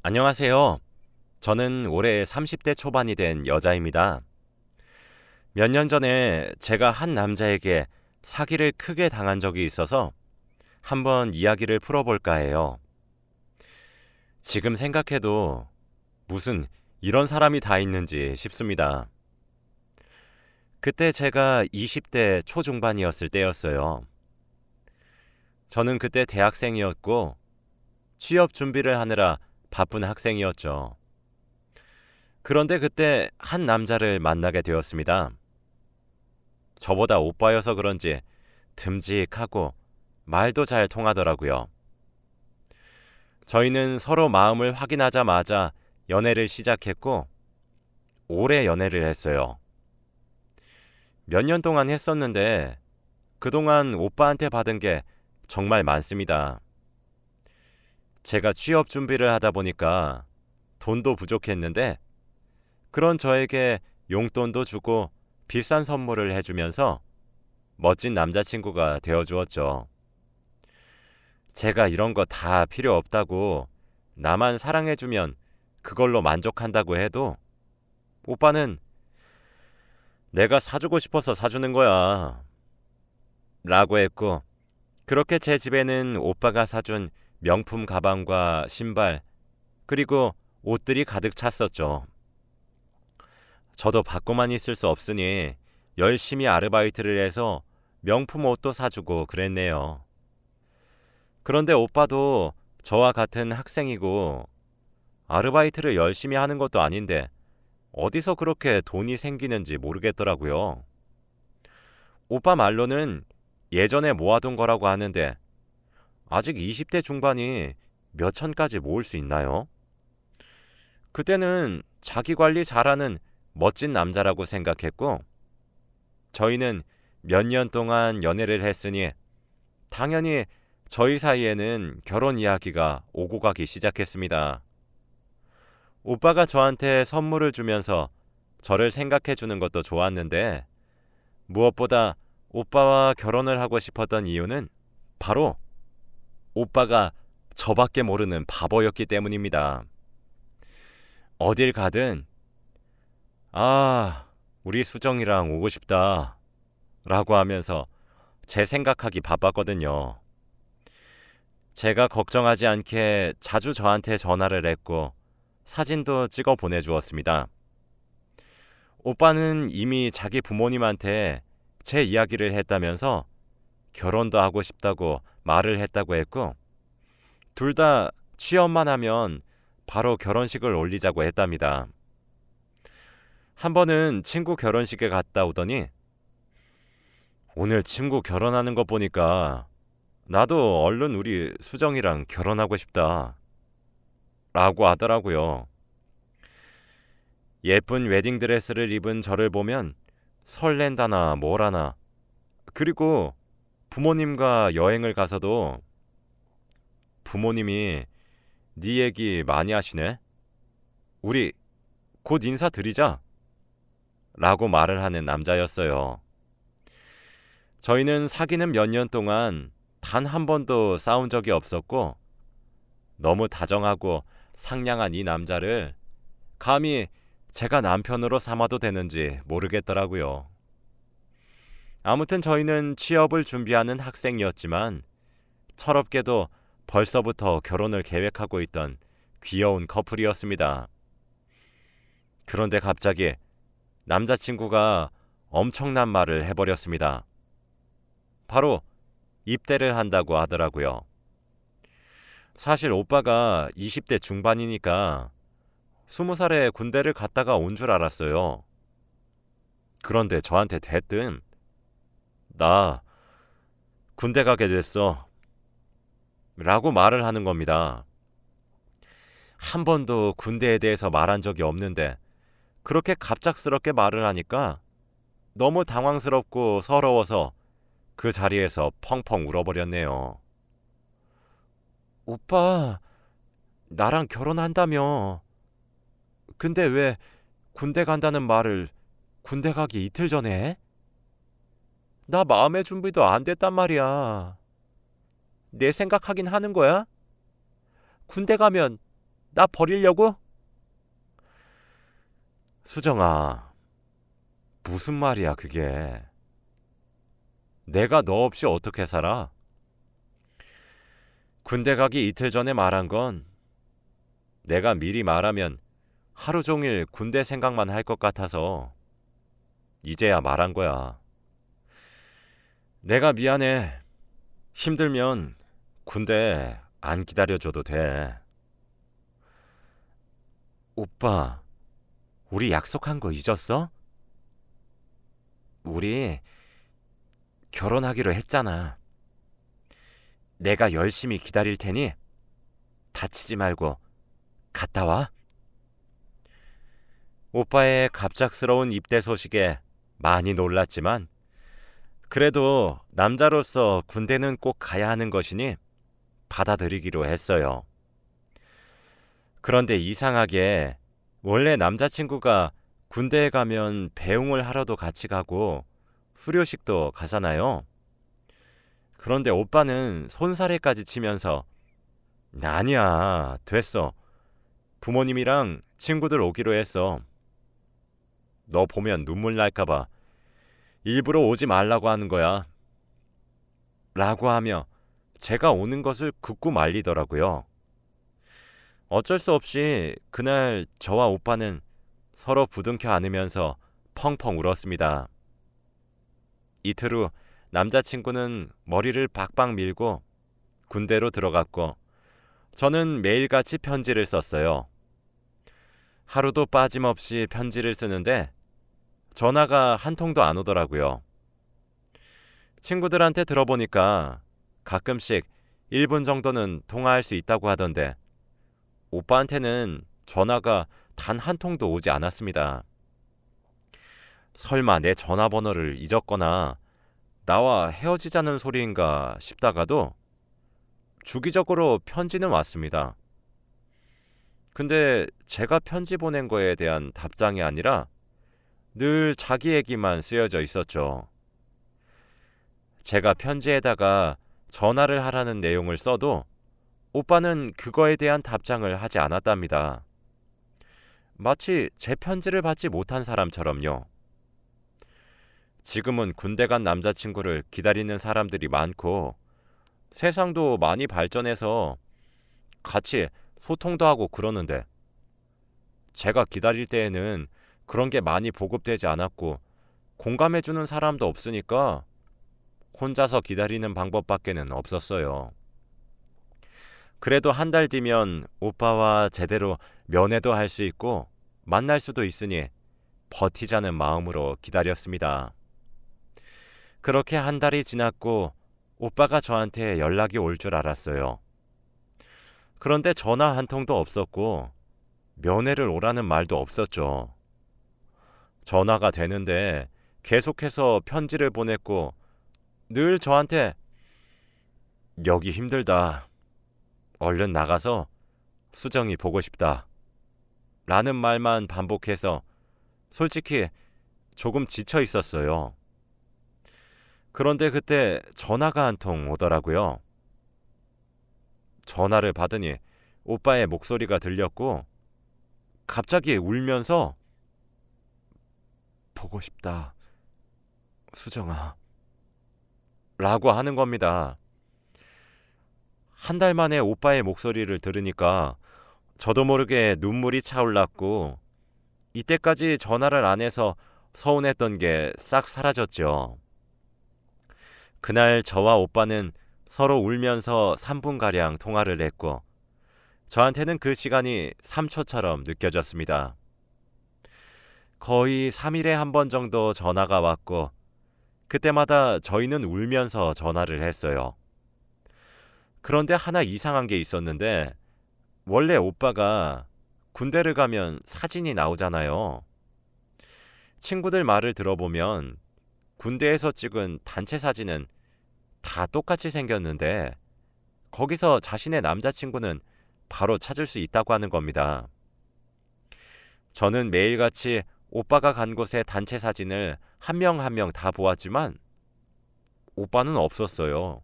안녕하세요. 저는 올해 30대 초반이 된 여자입니다. 몇 년 전에 제가 한 남자에게 사기를 크게 당한 적이 있어서 한번 이야기를 풀어볼까 해요. 지금 생각해도 무슨 이런 사람이 다 있는지 싶습니다. 그때 제가 20대 초중반이었을 때였어요. 저는 그때 대학생이었고 취업 준비를 하느라 바쁜 학생이었죠. 그런데 그때 한 남자를 만나게 되었습니다. 저보다 오빠여서 그런지 듬직하고 말도 잘 통하더라고요. 저희는 서로 마음을 확인하자마자 연애를 시작했고 오래 연애를 했어요. 몇 년 동안 했었는데 그동안 오빠한테 받은 게 정말 많습니다. 제가 취업 준비를 하다 보니까 돈도 부족했는데 그런 저에게 용돈도 주고 비싼 선물을 해주면서 멋진 남자친구가 되어주었죠. 제가 이런 거 다 필요 없다고 나만 사랑해주면 그걸로 만족한다고 해도 오빠는 내가 사주고 싶어서 사주는 거야 라고 했고, 그렇게 제 집에는 오빠가 사준 명품 가방과 신발 그리고 옷들이 가득 찼었죠. 저도 받고만 있을 수 없으니 열심히 아르바이트를 해서 명품 옷도 사주고 그랬네요. 그런데 오빠도 저와 같은 학생이고 아르바이트를 열심히 하는 것도 아닌데 어디서 그렇게 돈이 생기는지 모르겠더라고요. 오빠 말로는 예전에 모아둔 거라고 하는데 아직 20대 중반이 몇 천까지 모을 수 있나요? 그때는 자기 관리 잘하는 멋진 남자라고 생각했고 저희는 몇 년 동안 연애를 했으니 당연히 저희 사이에는 결혼 이야기가 오고 가기 시작했습니다. 오빠가 저한테 선물을 주면서 저를 생각해 주는 것도 좋았는데 무엇보다 오빠와 결혼을 하고 싶었던 이유는 바로 오빠가 저밖에 모르는 바보였기 때문입니다. 어딜 가든 우리 수정이랑 오고 싶다 라고 하면서 제 생각하기 바빴거든요. 제가 걱정하지 않게 자주 저한테 전화를 했고 사진도 찍어 보내주었습니다. 오빠는 이미 자기 부모님한테 제 이야기를 했다면서 결혼도 하고 싶다고 말을 했다고 했고 둘 다 취업만 하면 바로 결혼식을 올리자고 했답니다. 한 번은 친구 결혼식에 갔다 오더니 오늘 친구 결혼하는 거 보니까 나도 얼른 우리 수정이랑 결혼하고 싶다 라고 하더라고요. 예쁜 웨딩드레스를 입은 저를 보면 설렌다나 뭐라나. 그리고 부모님과 여행을 가서도 부모님이 네 얘기 많이 하시네. 우리 곧 인사드리자 라고 말을 하는 남자였어요. 저희는 사귀는 몇 년 동안 단 한 번도 싸운 적이 없었고 너무 다정하고 상냥한 이 남자를 감히 제가 남편으로 삼아도 되는지 모르겠더라고요. 아무튼 저희는 취업을 준비하는 학생이었지만 철없게도 벌써부터 결혼을 계획하고 있던 귀여운 커플이었습니다. 그런데 갑자기 남자친구가 엄청난 말을 해버렸습니다. 바로 입대를 한다고 하더라고요. 사실 오빠가 20대 중반이니까 20살에 군대를 갔다가 온 줄 알았어요. 그런데 저한테 대뜸 나 군대 가게 됐어 라고 말을 하는 겁니다. 한 번도 군대에 대해서 말한 적이 없는데 그렇게 갑작스럽게 말을 하니까 너무 당황스럽고 서러워서 그 자리에서 펑펑 울어버렸네요. 오빠, 나랑 결혼한다며. 근데 왜 군대 간다는 말을 군대 가기 이틀 전에 해? 나 마음의 준비도 안 됐단 말이야. 내 생각하긴 하는 거야? 군대 가면 나 버리려고? 수정아, 무슨 말이야 그게. 내가 너 없이 어떻게 살아? 군대 가기 이틀 전에 말한 건 내가 미리 말하면 하루 종일 군대 생각만 할 것 같아서 이제야 말한 거야. 내가 미안해. 힘들면 군대 안 기다려줘도 돼. 오빠, 우리 약속한 거 잊었어? 우리 결혼하기로 했잖아. 내가 열심히 기다릴 테니 다치지 말고 갔다 와. 오빠의 갑작스러운 입대 소식에 많이 놀랐지만 그래도 남자로서 군대는 꼭 가야 하는 것이니 받아들이기로 했어요. 그런데 이상하게 원래 남자친구가 군대에 가면 배웅을 하러도 같이 가고 수료식도 가잖아요. 그런데 오빠는 손사래까지 치면서 아니야, 됐어. 부모님이랑 친구들 오기로 했어. 너 보면 눈물 날까봐 일부러 오지 말라고 하는 거야. 라고 하며 제가 오는 것을 긋고 말리더라고요. 어쩔 수 없이 그날 저와 오빠는 서로 부둥켜 안으면서 펑펑 울었습니다. 이틀 후 남자친구는 머리를 박박 밀고 군대로 들어갔고 저는 매일같이 편지를 썼어요. 하루도 빠짐없이 편지를 쓰는데 전화가 한 통도 안 오더라고요. 친구들한테 들어보니까 가끔씩 1분 정도는 통화할 수 있다고 하던데 오빠한테는 전화가 단 한 통도 오지 않았습니다. 설마 내 전화번호를 잊었거나 나와 헤어지자는 소리인가 싶다가도 주기적으로 편지는 왔습니다. 근데 제가 편지 보낸 거에 대한 답장이 아니라 늘 자기 얘기만 쓰여져 있었죠. 제가 편지에다가 전화를 하라는 내용을 써도 오빠는 그거에 대한 답장을 하지 않았답니다. 마치 제 편지를 받지 못한 사람처럼요. 지금은 군대 간 남자친구를 기다리는 사람들이 많고 세상도 많이 발전해서 같이 소통도 하고 그러는데 제가 기다릴 때에는 그런 게 많이 보급되지 않았고 공감해주는 사람도 없으니까 혼자서 기다리는 방법밖에는 없었어요. 그래도 한 달 뒤면 오빠와 제대로 면회도 할 수 있고 만날 수도 있으니 버티자는 마음으로 기다렸습니다. 그렇게 한 달이 지났고 오빠가 저한테 연락이 올 줄 알았어요. 그런데 전화 한 통도 없었고 면회를 오라는 말도 없었죠. 전화가 되는데 계속해서 편지를 보냈고 늘 저한테 여기 힘들다. 얼른 나가서 수정이 보고 싶다. 라는 말만 반복해서 솔직히 조금 지쳐 있었어요. 그런데 그때 전화가 한 통 오더라고요. 전화를 받으니 오빠의 목소리가 들렸고 갑자기 울면서 보고 싶다. 수정아. 라고 하는 겁니다. 한 달 만에 오빠의 목소리를 들으니까 저도 모르게 눈물이 차올랐고 이때까지 전화를 안 해서 서운했던 게 싹 사라졌죠. 그날 저와 오빠는 서로 울면서 3분가량 통화를 했고 저한테는 그 시간이 3초처럼 느껴졌습니다. 거의 3일에 한 번 정도 전화가 왔고 그때마다 저희는 울면서 전화를 했어요. 그런데 하나 이상한 게 있었는데 원래 오빠가 군대를 가면 사진이 나오잖아요. 친구들 말을 들어보면 군대에서 찍은 단체 사진은 다 똑같이 생겼는데 거기서 자신의 남자친구는 바로 찾을 수 있다고 하는 겁니다. 저는 매일같이 오빠가 간 곳의 단체 사진을 한 명 한 명 다 보았지만 오빠는 없었어요.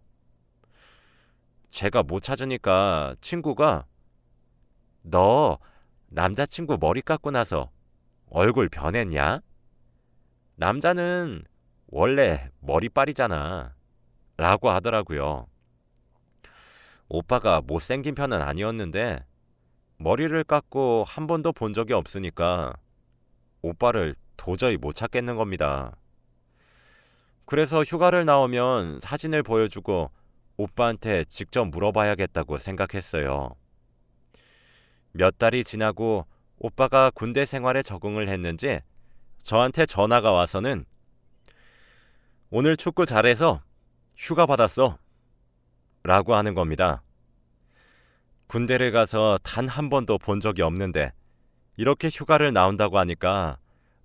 제가 못 찾으니까 친구가 너 남자친구 머리 깎고 나서 얼굴 변했냐? 남자는 원래 머리빨이잖아. 라고 하더라고요. 오빠가 못생긴 편은 아니었는데 머리를 깎고 한 번도 본 적이 없으니까 오빠를 도저히 못 찾겠는 겁니다. 그래서 휴가를 나오면 사진을 보여주고 오빠한테 직접 물어봐야겠다고 생각했어요. 몇 달이 지나고 오빠가 군대 생활에 적응을 했는지 저한테 전화가 와서는 오늘 축구 잘해서 휴가 받았어. 라고 하는 겁니다. 군대를 가서 단 한 번도 본 적이 없는데 이렇게 휴가를 나온다고 하니까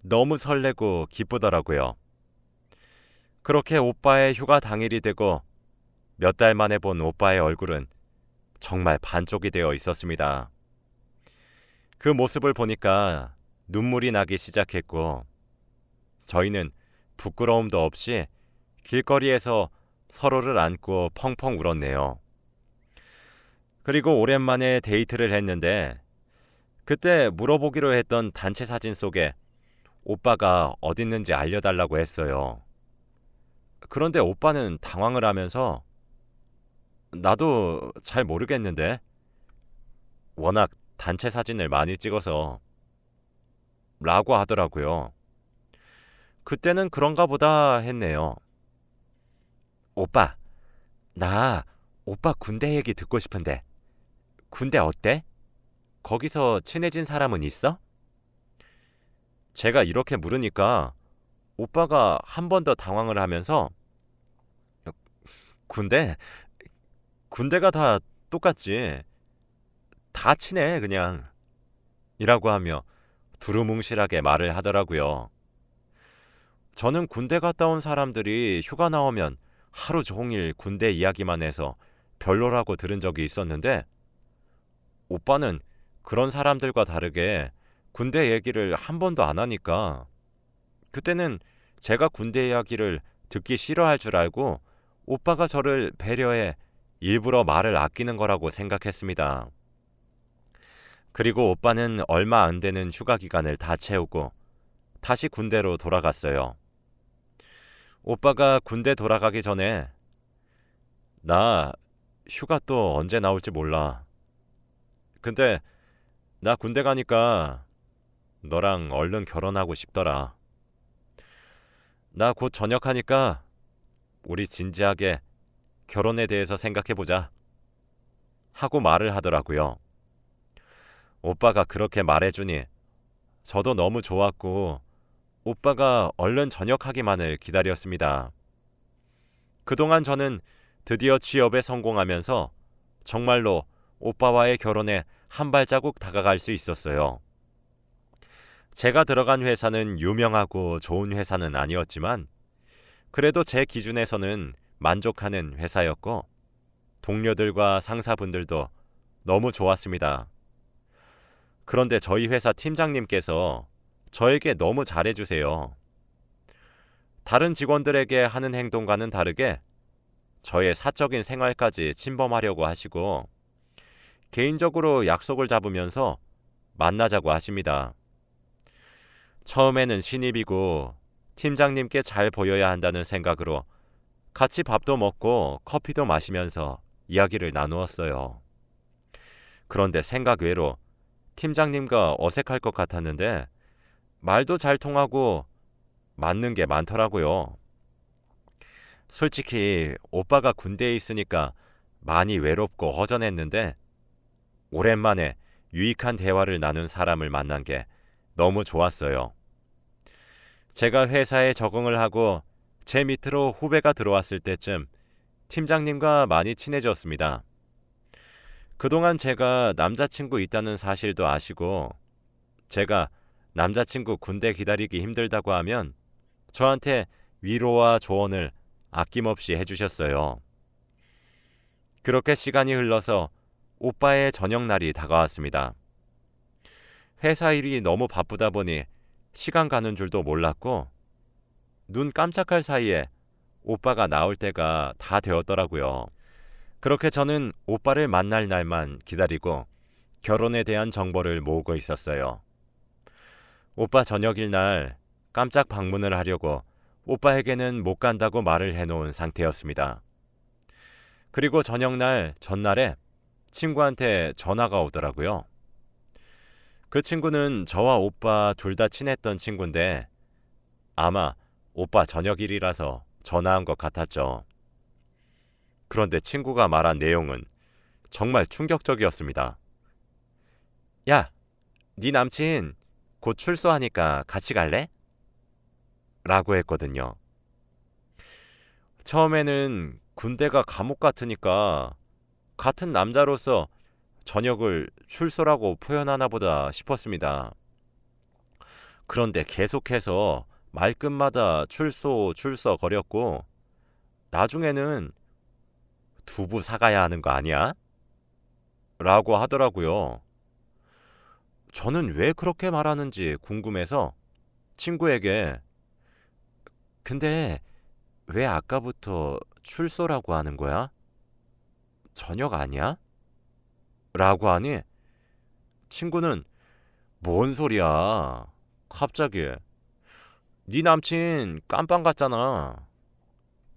너무 설레고 기쁘더라고요. 그렇게 오빠의 휴가 당일이 되고 몇 달 만에 본 오빠의 얼굴은 정말 반쪽이 되어 있었습니다. 그 모습을 보니까 눈물이 나기 시작했고 저희는 부끄러움도 없이 길거리에서 서로를 안고 펑펑 울었네요. 그리고 오랜만에 데이트를 했는데 그때 물어보기로 했던 단체 사진 속에 오빠가 어딨는지 알려달라고 했어요. 그런데 오빠는 당황을 하면서 나도 잘 모르겠는데 워낙 단체 사진을 많이 찍어서 라고 하더라고요. 그때는 그런가 보다 했네요. 오빠, 나 오빠 군대 얘기 듣고 싶은데 군대 어때? 거기서 친해진 사람은 있어? 제가 이렇게 물으니까 오빠가 한 번 더 당황을 하면서 군대? 군대가 다 똑같지. 다 친해 그냥. 이라고 하며 두루뭉실하게 말을 하더라고요. 저는 군대 갔다 온 사람들이 휴가 나오면 하루 종일 군대 이야기만 해서 별로라고 들은 적이 있었는데 오빠는 그런 사람들과 다르게 군대 얘기를 한 번도 안 하니까 그때는 제가 군대 이야기를 듣기 싫어할 줄 알고 오빠가 저를 배려해 일부러 말을 아끼는 거라고 생각했습니다. 그리고 오빠는 얼마 안 되는 휴가 기간을 다 채우고 다시 군대로 돌아갔어요. 오빠가 군대 돌아가기 전에 나 휴가 또 언제 나올지 몰라. 근데 나 군대 가니까 너랑 얼른 결혼하고 싶더라. 나 곧 전역하니까 우리 진지하게 결혼에 대해서 생각해보자. 하고 말을 하더라고요. 오빠가 그렇게 말해주니 저도 너무 좋았고 오빠가 얼른 전역하기만을 기다렸습니다. 그동안 저는 드디어 취업에 성공하면서 정말로 오빠와의 결혼에 한 발자국 다가갈 수 있었어요. 제가 들어간 회사는 유명하고 좋은 회사는 아니었지만 그래도 제 기준에서는 만족하는 회사였고 동료들과 상사분들도 너무 좋았습니다. 그런데 저희 회사 팀장님께서 저에게 너무 잘해주세요. 다른 직원들에게 하는 행동과는 다르게 저의 사적인 생활까지 침범하려고 하시고 개인적으로 약속을 잡으면서 만나자고 하십니다. 처음에는 신입이고 팀장님께 잘 보여야 한다는 생각으로 같이 밥도 먹고 커피도 마시면서 이야기를 나누었어요. 그런데 생각 외로 팀장님과 어색할 것 같았는데 말도 잘 통하고 맞는 게 많더라고요. 솔직히 오빠가 군대에 있으니까 많이 외롭고 허전했는데 오랜만에 유익한 대화를 나눈 사람을 만난 게 너무 좋았어요. 제가 회사에 적응을 하고 제 밑으로 후배가 들어왔을 때쯤 팀장님과 많이 친해졌습니다. 그동안 제가 남자친구 있다는 사실도 아시고 제가 남자친구 군대 기다리기 힘들다고 하면 저한테 위로와 조언을 아낌없이 해주셨어요. 그렇게 시간이 흘러서 오빠의 저녁날이 다가왔습니다. 회사 일이 너무 바쁘다 보니 시간 가는 줄도 몰랐고 눈 깜짝할 사이에 오빠가 나올 때가 다 되었더라고요. 그렇게 저는 오빠를 만날 날만 기다리고 결혼에 대한 정보를 모으고 있었어요. 오빠 저녁일 날 깜짝 방문을 하려고 오빠에게는 못 간다고 말을 해놓은 상태였습니다. 그리고 저녁날 전날에 친구한테 전화가 오더라고요. 그 친구는 저와 오빠 둘 다 친했던 친구인데 아마 오빠 저녁일이라서 전화한 것 같았죠. 그런데 친구가 말한 내용은 정말 충격적이었습니다. 야, 네 남친 곧 출소하니까 같이 갈래? 라고 했거든요. 처음에는 군대가 감옥 같으니까 같은 남자로서 저녁을 출소라고 표현하나 보다 싶었습니다. 그런데 계속해서 말끝마다 출소 거렸고 나중에는 두부 사가야 하는 거 아니야? 라고 하더라고요. 저는 왜 그렇게 말하는지 궁금해서 친구에게 근데 왜 아까부터 출소라고 하는 거야? 저녁 아니야? 라고 하니 친구는 뭔 소리야? 갑자기 네 남친 깜빵 갔잖아.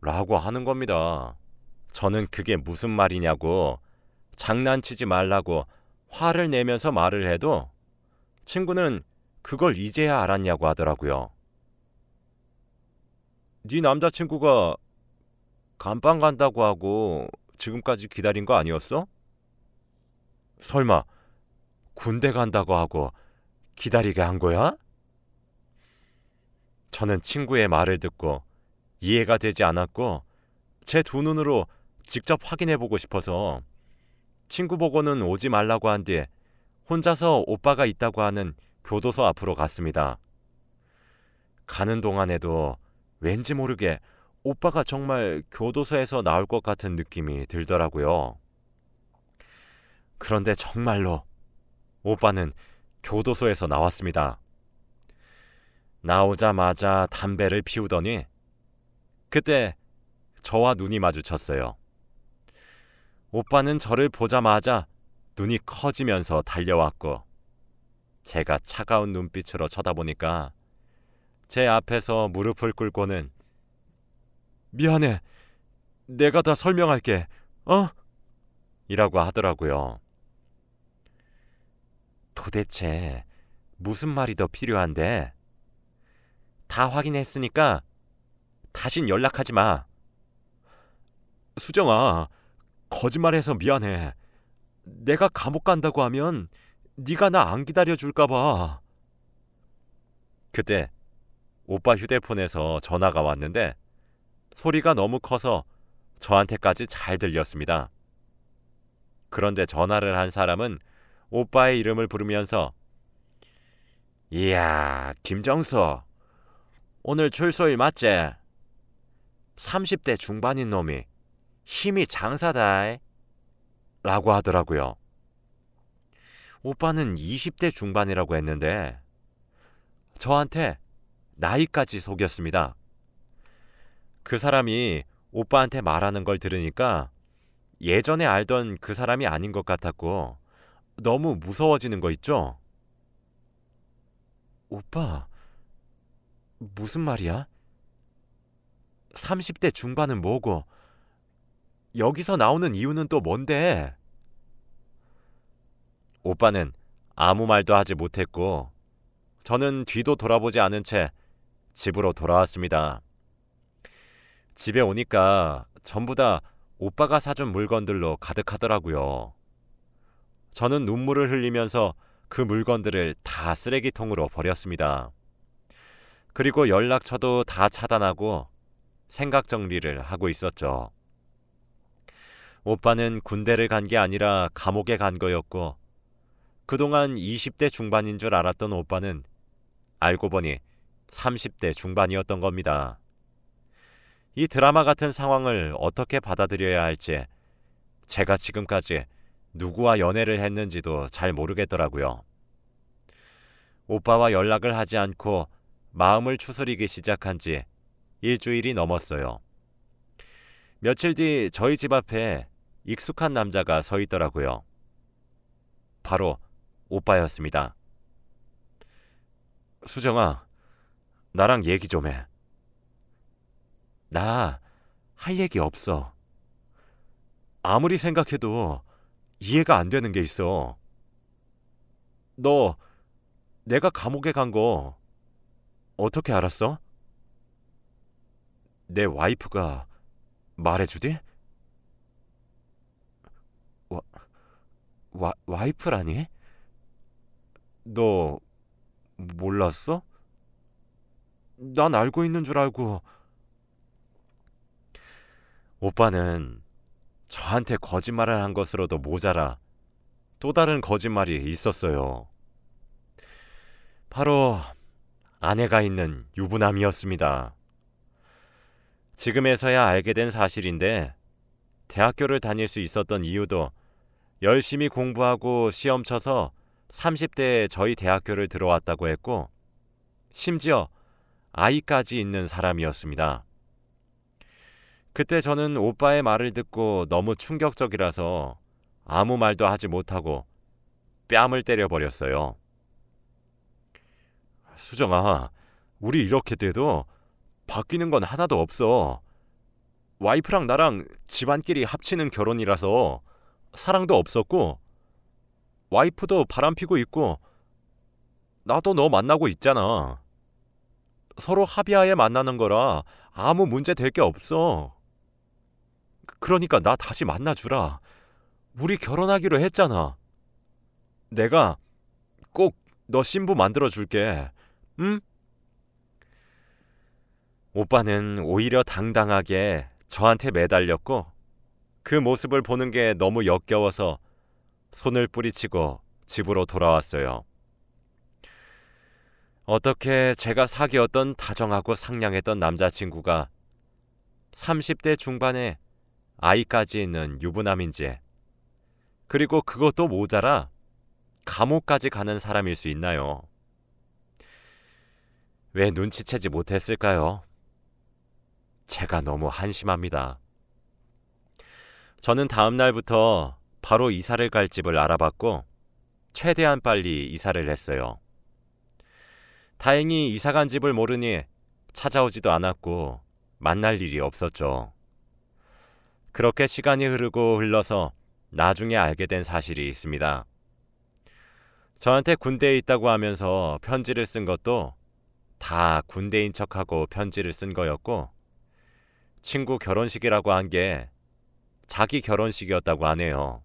라고 하는 겁니다. 저는 그게 무슨 말이냐고 장난치지 말라고 화를 내면서 말을 해도 친구는 그걸 이제야 알았냐고 하더라고요. 네 남자친구가 감방 간다고 하고 지금까지 기다린 거 아니었어? 설마 군대 간다고 하고 기다리게 한 거야? 저는 친구의 말을 듣고 이해가 되지 않았고 제 두 눈으로 직접 확인해보고 싶어서 친구 보고는 오지 말라고 한 뒤에 혼자서 오빠가 있다고 하는 교도소 앞으로 갔습니다. 가는 동안에도 왠지 모르게 오빠가 정말 교도소에서 나올 것 같은 느낌이 들더라고요. 그런데 정말로 오빠는 교도소에서 나왔습니다. 나오자마자 담배를 피우더니 그때 저와 눈이 마주쳤어요. 오빠는 저를 보자마자 눈이 커지면서 달려왔고 제가 차가운 눈빛으로 쳐다보니까 제 앞에서 무릎을 꿇고는 미안해. 내가 다 설명할게. 이라고 하더라고요. 도대체 무슨 말이 더 필요한데? 다 확인했으니까 다신 연락하지 마. 수정아, 거짓말해서 미안해. 내가 감옥 간다고 하면 네가 나 안 기다려줄까 봐. 그때 오빠 휴대폰에서 전화가 왔는데 소리가 너무 커서 저한테까지 잘 들렸습니다. 그런데 전화를 한 사람은 오빠의 이름을 부르면서 이야, 김정수. 오늘 출소일 맞지? 30대 중반인 놈이 힘이 장사다. 라고 하더라고요. 오빠는 20대 중반이라고 했는데 저한테 나이까지 속였습니다. 그 사람이 오빠한테 말하는 걸 들으니까 예전에 알던 그 사람이 아닌 것 같았고 너무 무서워지는 거 있죠? 오빠, 무슨 말이야? 30대 중반은 뭐고 여기서 나오는 이유는 또 뭔데? 오빠는 아무 말도 하지 못했고 저는 뒤도 돌아보지 않은 채 집으로 돌아왔습니다. 집에 오니까 전부 다 오빠가 사준 물건들로 가득하더라고요. 저는 눈물을 흘리면서 그 물건들을 다 쓰레기통으로 버렸습니다. 그리고 연락처도 다 차단하고 생각 정리를 하고 있었죠. 오빠는 군대를 간 게 아니라 감옥에 간 거였고 그동안 20대 중반인 줄 알았던 오빠는 알고 보니 30대 중반이었던 겁니다. 이 드라마 같은 상황을 어떻게 받아들여야 할지 제가 지금까지 누구와 연애를 했는지도 잘 모르겠더라고요. 오빠와 연락을 하지 않고 마음을 추스리기 시작한 지 일주일이 넘었어요. 며칠 뒤 저희 집 앞에 익숙한 남자가 서 있더라고요. 바로 오빠였습니다. 수정아, 나랑 얘기 좀 해. 나 할 얘기 없어. 아무리 생각해도 이해가 안 되는 게 있어. 너 내가 감옥에 간 거 어떻게 알았어? 내 와이프가 말해주디? 와이프라니? 너 몰랐어? 난 알고 있는 줄 알고. 오빠는 저한테 거짓말을 한 것으로도 모자라 또 다른 거짓말이 있었어요. 바로 아내가 있는 유부남이었습니다. 지금에서야 알게 된 사실인데 대학교를 다닐 수 있었던 이유도 열심히 공부하고 시험 쳐서 30대에 저희 대학교를 들어왔다고 했고 심지어 아이까지 있는 사람이었습니다. 그때 저는 오빠의 말을 듣고 너무 충격적이라서 아무 말도 하지 못하고 뺨을 때려버렸어요. 수정아, 우리 이렇게 돼도 바뀌는 건 하나도 없어. 와이프랑 나랑 집안끼리 합치는 결혼이라서 사랑도 없었고 와이프도 바람피고 있고 나도 너 만나고 있잖아. 서로 합의하에 만나는 거라 아무 문제 될 게 없어. 그러니까 나 다시 만나주라. 우리 결혼하기로 했잖아. 내가 꼭 너 신부 만들어 줄게. 응? 오빠는 오히려 당당하게 저한테 매달렸고 그 모습을 보는 게 너무 역겨워서 손을 뿌리치고 집으로 돌아왔어요. 어떻게 제가 사귀었던 다정하고 상냥했던 남자친구가 30대 중반에 아이까지 있는 유부남인지, 그리고 그것도 모자라 감옥까지 가는 사람일 수 있나요? 왜 눈치채지 못했을까요? 제가 너무 한심합니다. 저는 다음 날부터 바로 이사를 갈 집을 알아봤고 최대한 빨리 이사를 했어요. 다행히 이사 간 집을 모르니 찾아오지도 않았고 만날 일이 없었죠. 그렇게 시간이 흘러서 나중에 알게 된 사실이 있습니다. 저한테 군대에 있다고 하면서 편지를 쓴 것도 다 군대인 척하고 편지를 쓴 거였고 친구 결혼식이라고 한 게 자기 결혼식이었다고 하네요.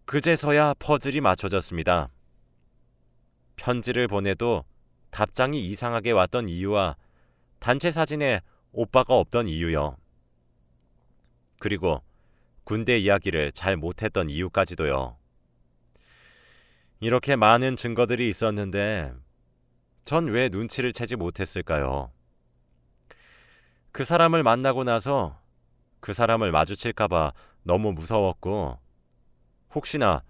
그제서야 퍼즐이 맞춰졌습니다. 편지를 보내도 답장이 이상하게 왔던 이유와 단체 사진에 오빠가 없던 이유요. 그리고 군대 이야기를 잘 못했던 이유까지도요. 이렇게 많은 증거들이 있었는데 전 왜 눈치를 채지 못했을까요? 그 사람을 만나고 나서 그 사람을 마주칠까봐 너무 무서웠고 혹시나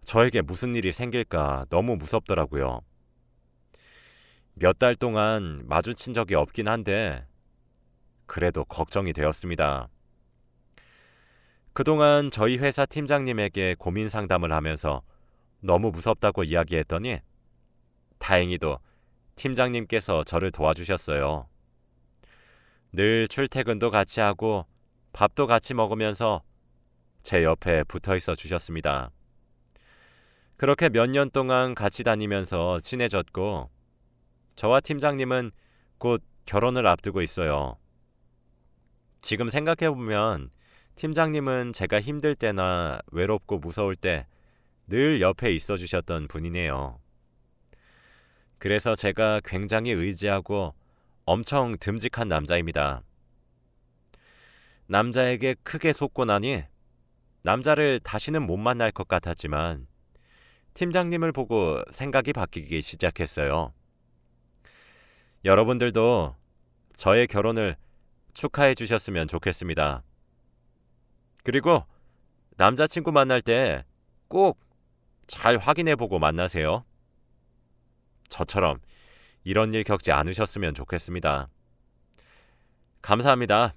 저에게 무슨 일이 생길까 너무 무섭더라고요. 몇 달 동안 마주친 적이 없긴 한데 그래도 걱정이 되었습니다. 그동안 저희 회사 팀장님에게 고민 상담을 하면서 너무 무섭다고 이야기했더니 다행히도 팀장님께서 저를 도와주셨어요. 늘 출퇴근도 같이 하고 밥도 같이 먹으면서 제 옆에 붙어 있어 주셨습니다. 그렇게 몇 년 동안 같이 다니면서 친해졌고 저와 팀장님은 곧 결혼을 앞두고 있어요. 지금 생각해보면 팀장님은 제가 힘들 때나 외롭고 무서울 때 늘 옆에 있어 주셨던 분이네요. 그래서 제가 굉장히 의지하고 엄청 듬직한 남자입니다. 남자에게 크게 속고 나니 남자를 다시는 못 만날 것 같았지만 팀장님을 보고 생각이 바뀌기 시작했어요. 여러분들도 저의 결혼을 축하해 주셨으면 좋겠습니다. 그리고 남자친구 만날 때 꼭 잘 확인해보고 만나세요. 저처럼 이런 일 겪지 않으셨으면 좋겠습니다. 감사합니다.